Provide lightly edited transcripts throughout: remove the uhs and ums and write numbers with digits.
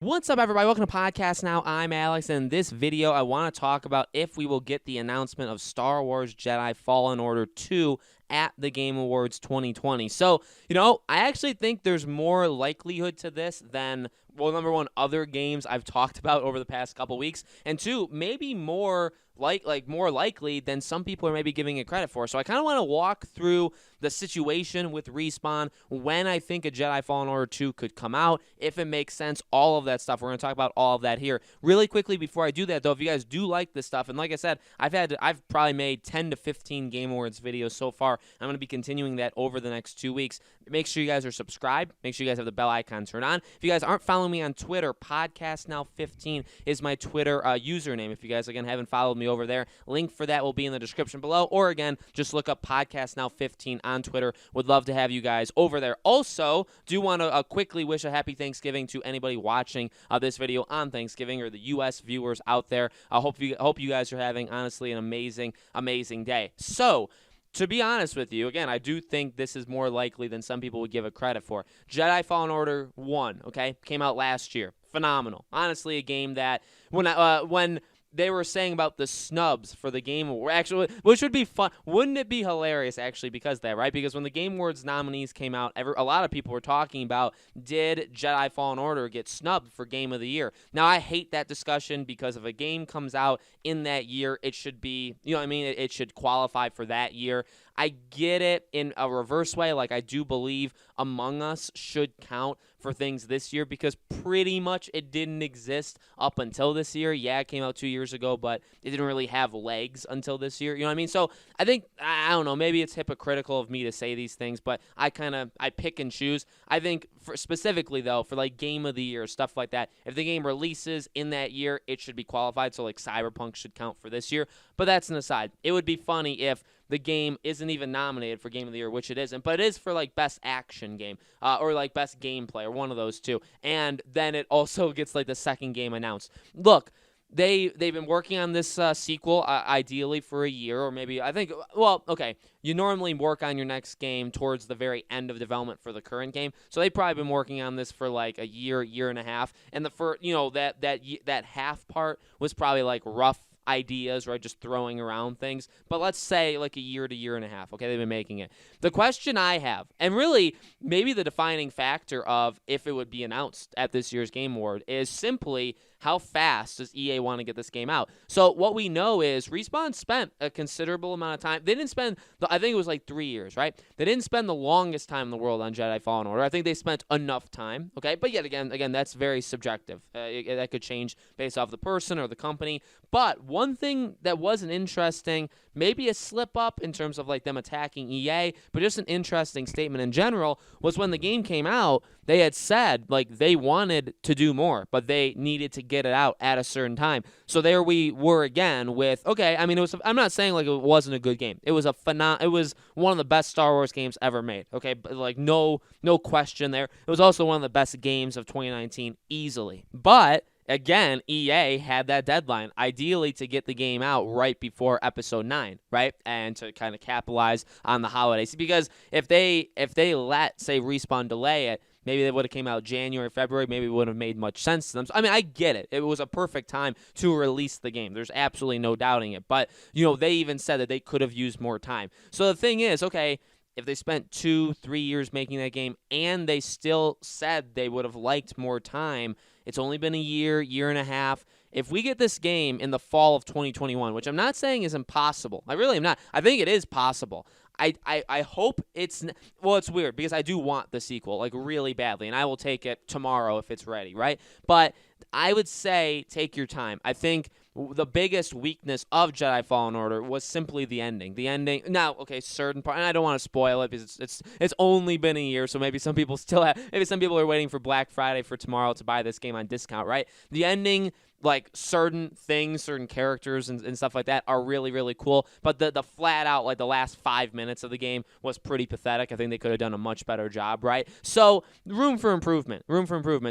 What's up, everybody? Welcome to Podcast Now. I'm Alex, and in this video, I want to talk about if we will get the announcement of Star Wars Jedi Fallen Order 2 at the Game Awards 2020. So, I actually think there's more likelihood to this than, well, number one, other games I've talked about over the past couple weeks, and two, maybe more more likely than some people are maybe giving it credit for. So I kind of want to walk through the situation with Respawn, when I think a Jedi Fallen Order 2 could come out, if it makes sense, all of that stuff. We're going to talk about all of that here. Really quickly before I do that, though, if you guys do like this stuff, and like I said, I've probably made 10 to 15 Game Awards videos so far. I'm going to be continuing that over the next 2 weeks. Make sure you guys are subscribed. Make sure you guys have the bell icon turned on. If you guys aren't following me on Twitter, PodcastNow15 is my Twitter username. If you guys, again, haven't followed me over there, link for that will be in the description below. Or, again, just look up PodcastNow15 on Twitter. Would love to have you guys over there. Also, do want to quickly wish a happy Thanksgiving to anybody watching this video on Thanksgiving, or the U.S. viewers out there. I hope you guys are having, honestly, an amazing, amazing day. So, to be honest with you, again, I do think this is more likely than some people would give it credit for. Jedi Fallen Order 1, okay, came out last year. Phenomenal. Honestly, a game that when they were saying about the snubs for the Game Awards, actually, which would be fun. Wouldn't it be hilarious, actually, because of that, right? Because when the Game Awards nominees came out, a lot of people were talking about, did Jedi Fallen Order get snubbed for Game of the Year? Now, I hate that discussion, because if a game comes out in that year, it should be, it should qualify for that year. I get it in a reverse way. Like, I do believe Among Us should count for things this year, because pretty much it didn't exist up until this year. Yeah, it came out 2 years ago, but it didn't really have legs until this year. You know what I mean? So I think, I don't know, maybe it's hypocritical of me to say these things, but I pick and choose. I think specifically, though, for like Game of the Year, stuff like that, if the game releases in that year, it should be qualified. So like Cyberpunk should count for this year. But that's an aside. It would be funny if the game isn't even nominated for Game of the Year, which it isn't, but it is for like best action game, or like best gameplay, or one of those two. And then it also gets like the second game announced. Look, they've been working on this sequel ideally for a year, or maybe, I think, well, okay, you normally work on your next game towards the very end of development for the current game, so they've probably been working on this for like a year and a half, and the first, that half part was probably like rough ideas, right, just throwing around things, but let's say like a year to year and a half, okay, they've been making it. The question I have, and really maybe the defining factor of if it would be announced at this year's Game Award, is simply how fast does EA want to get this game out? So what we know is Respawn spent a considerable amount of time. They didn't spend, I think it was like 3 years, right? They didn't spend the longest time in the world on Jedi Fallen Order. I think they spent enough time, okay? But yet again, that's very subjective. That could change based off the person or the company. But one thing that wasn't interesting, maybe a slip up in terms of like them attacking EA, but just an interesting statement in general, was when the game came out, they had said like they wanted to do more, but they needed to get it out at a certain time. So there we were again with, okay, I mean, I'm not saying like it wasn't a good game. It was it was one of the best Star Wars games ever made. Okay, but like no question there. It was also one of the best games of 2019 easily. But again, EA had that deadline, ideally to get the game out right before Episode 9, right? And to kind of capitalize on the holidays. Because if they let, say, Respawn delay it, maybe they would have came out January, February, maybe it wouldn't have made much sense to them. So, I mean, I get it. It was a perfect time to release the game. There's absolutely no doubting it. But, they even said that they could have used more time. So the thing is, okay, if they spent 2-3 years making that game and they still said they would have liked more time, it's only been a year and a half. If we get this game in the fall of 2021, which I'm not saying is impossible, I really am not. I think it is possible. I hope it's weird because I do want the sequel, like, really badly, and I will take it tomorrow if it's ready, right? But I would say take your time. I think the biggest weakness of Jedi Fallen Order was simply the ending. The ending, now, okay, certain part, and I don't want to spoil it because it's only been a year, so maybe some people are waiting for Black Friday for tomorrow to buy this game on discount, right? The ending, like, certain things, certain characters and stuff like that are really, really cool, but the flat out, like, the last 5 minutes of the game was pretty pathetic. I think they could have done a much better job, right? So, room for improvement.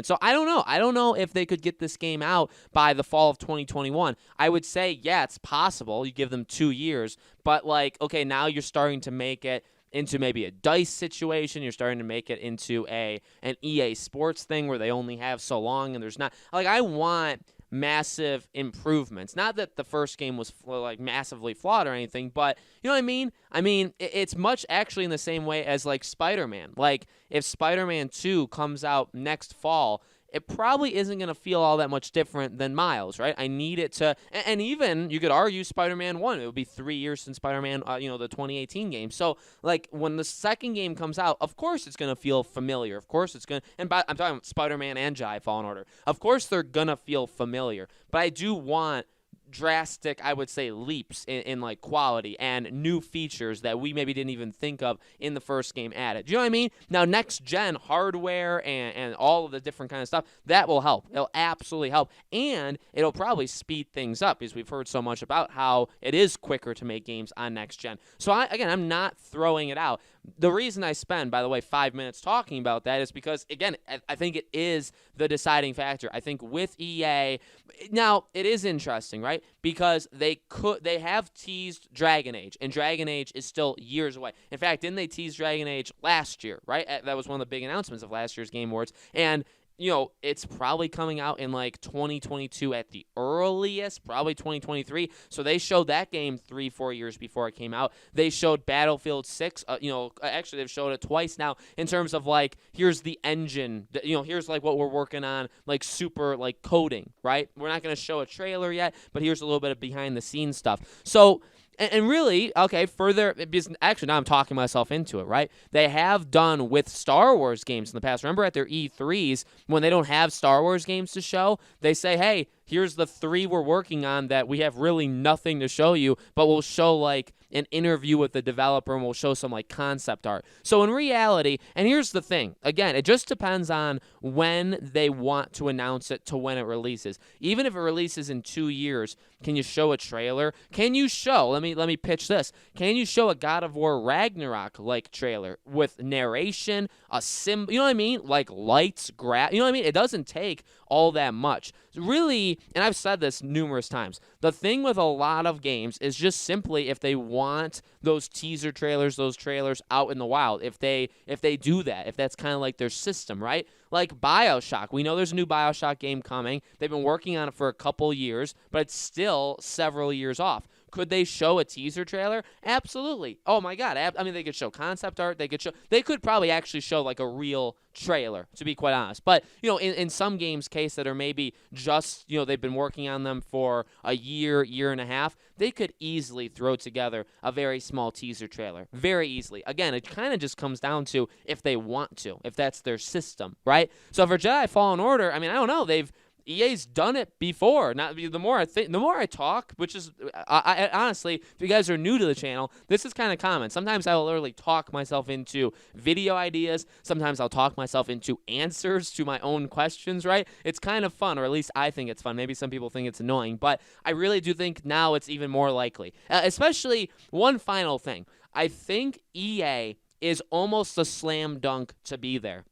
So, I don't know if they could get this game out by the fall of 2021. I would say, yeah, it's possible. You give them 2 years, but, like, okay, now you're starting to make it into maybe a dice situation. You're starting to make it into an EA Sports thing where they only have so long, and there's not like I want massive improvements. Not that the first game was like massively flawed or anything, but you know what I mean? I mean, it's much actually in the same way as like Spider-Man. Like if Spider-Man 2 comes out next fall, it probably isn't going to feel all that much different than Miles, right? I need it to, and even you could argue Spider-Man 1. It would be 3 years since Spider-Man, the 2018 game. So, like, when the second game comes out, of course it's going to feel familiar. Of course it's going to, I'm talking about Spider-Man and Jedi Fallen Order. Of course they're going to feel familiar. But I do want drastic, I would say, leaps in like quality and new features that we maybe didn't even think of in the first game added. Do you know what I mean? Now, next gen hardware and all of the different kind of stuff, that will help. It'll absolutely help. And it'll probably speed things up because we've heard so much about how it is quicker to make games on next gen. So I'm not throwing it out. The reason I spend, by the way, 5 minutes talking about that is because, again, I think it is the deciding factor. I think with EA, now it is interesting, right? Because they have teased Dragon Age, and Dragon Age is still years away. In fact, didn't they tease Dragon Age last year, right? That was one of the big announcements of last year's Game Awards. And it's probably coming out in like 2022 at the earliest, probably 2023. So they showed that game 3-4 years before it came out. They showed Battlefield 6. Actually, they've showed it twice now in terms of like, here's the engine. Here's like what we're working on, like super like coding, right? We're not going to show a trailer yet, but here's a little bit of behind the scenes stuff. So. And really, okay, further, actually now I'm talking myself into it, right? They have done with Star Wars games in the past. Remember at their E3s, when they don't have Star Wars games to show, they say, hey, here's the 3 we're working on that we have really nothing to show you, but we'll show like an interview with the developer and we'll show some like concept art. So in reality, and here's the thing, again, it just depends on when they want to announce it to when it releases. Even if it releases in 2 years, can you show a trailer? Can you show, let me pitch this, can you show a God of War Ragnarok like trailer with narration, a symbol, you know what I mean? Like lights, you know what I mean? It doesn't take all that much. Really, and I've said this numerous times, the thing with a lot of games is just simply if they want those teaser trailers, those trailers out in the wild, if they do that, if that's kind of like their system, right? Like BioShock. We know there's a new BioShock game coming. They've been working on it for a couple years, but it's still several years off. Could they show a teaser trailer? Absolutely. Oh my God. I mean, they could show concept art. They could probably actually show like a real trailer, to be quite honest. But, in some games case that are maybe just, they've been working on them for a year and a half, they could easily throw together a very small teaser trailer. Very easily. Again, it kind of just comes down to if they want to, if that's their system, right? So for Jedi Fallen Order, I mean, I don't know. EA's done it before. Not the more I talk, which is I honestly, if you guys are new to the channel, this is kind of common. Sometimes I will literally talk myself into video ideas. Sometimes I'll talk myself into answers to my own questions, right? It's kind of fun, or at least I think it's fun. Maybe some people think it's annoying, but I really do think now it's even more likely. Especially one final thing. I think EA is almost a slam dunk to be there.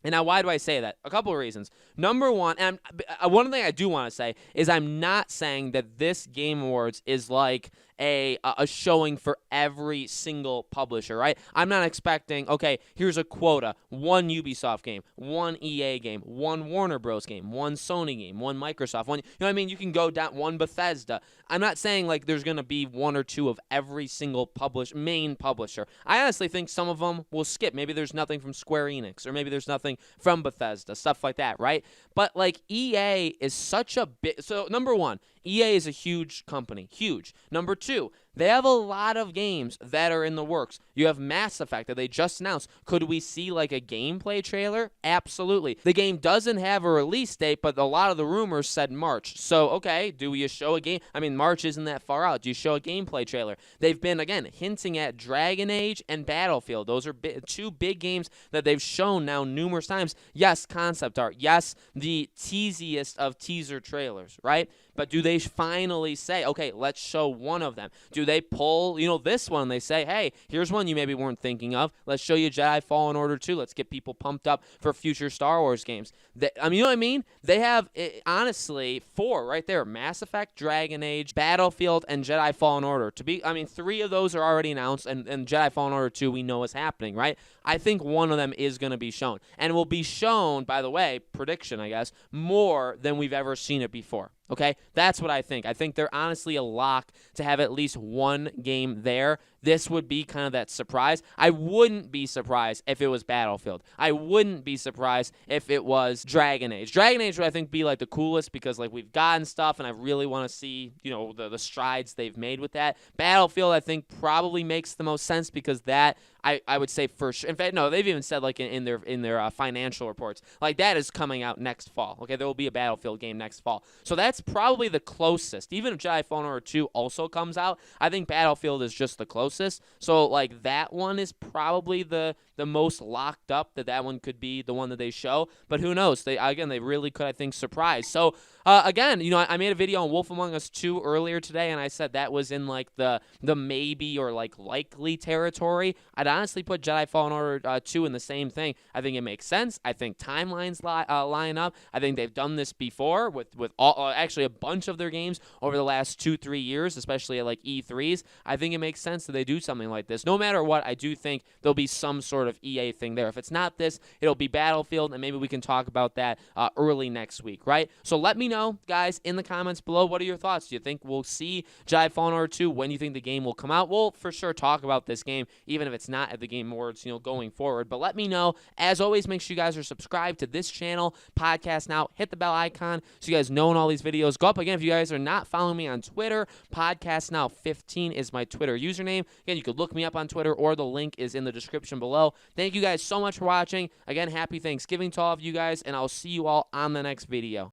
And now, why do I say that? A couple of reasons. Number one, and one thing I do want to say is I'm not saying that this Game Awards is like a showing for every single publisher, right? I'm not expecting, okay, here's a quota, one Ubisoft game, one EA game, one Warner Bros. Game, one Sony game, one Microsoft, one, you know what I mean? You can go down, one Bethesda. I'm not saying like there's going to be one or two of every single main publisher. I honestly think some of them will skip. Maybe there's nothing from Square Enix, or maybe there's nothing from Bethesda, stuff like that, right? But like EA is such a big, so number one, EA is a huge company, huge. Number two, they have a lot of games that are in the works. You have Mass Effect that they just announced. Could we see like a gameplay trailer? Absolutely. The game doesn't have a release date, but a lot of the rumors said March. So, okay, do you show a game? I mean, March isn't that far out. Do you show a gameplay trailer? They've been, again, hinting at Dragon Age and Battlefield. Those are two big games that they've shown now numerous times. Yes, concept art. Yes, the teasiest of teaser trailers, right? But do they finally say, okay, let's show one of them? Do they pull, this one? They say, hey, here's one you maybe weren't thinking of. Let's show you Jedi Fallen Order 2. Let's get people pumped up for future Star Wars games. You know what I mean? They have, honestly, 4 right there. Mass Effect, Dragon Age, Battlefield, and Jedi Fallen Order. 3 of those are already announced, and Jedi Fallen Order 2 we know is happening, right? I think one of them is going to be shown. And will be shown, by the way, prediction, I guess, more than we've ever seen it before. Okay? That's what I think. I think they're honestly a lock to have at least one game there. This would be kind of that surprise. I wouldn't be surprised if it was Battlefield. I wouldn't be surprised if it was Dragon Age. Dragon Age would, I think, be like the coolest because like we've gotten stuff and I really want to see, the strides they've made with that. Battlefield, I think, probably makes the most sense because that I would say for sure. In fact, no, they've even said like in their financial reports, like that is coming out next fall. Okay, there will be a Battlefield game next fall. So that's probably the closest. Even if Jedi Fallen Order 2 also comes out, I think Battlefield is just the closest. So like that one is probably the most locked up that one could be the one that they show. But who knows? They really could, I think, surprise. So again, I made a video on Wolf Among Us 2 earlier today, and I said that was in like the maybe or like likely territory. I'd honestly put Jedi Fallen Order 2 in the same thing. I think it makes sense. I think timelines line up. I think they've done this before with all, actually a bunch of their games over the last 2-3 years, especially at like E3s. I think it makes sense that they do something like this. No matter what, I do think there'll be some sort of EA thing there. If it's not this, it'll be Battlefield, and maybe we can talk about that early next week, right? So let me know, guys, in the comments below, what are your thoughts? Do you think we'll see Jedi Fallen Order 2? When do you think the game will come out? We'll for sure talk about this game, even if it's not at the Game Awards, going forward. But let me know. As always, make sure you guys are subscribed to this channel, Podcast Now. Hit the bell icon so you guys know when all these videos go up. Again, if you guys are not following me on Twitter, Podcast Now 15 is my Twitter username. Again, you could look me up on Twitter, or the link is in the description below. Thank you guys so much for watching. Again, happy Thanksgiving to all of you guys, and I'll see you all on the next video.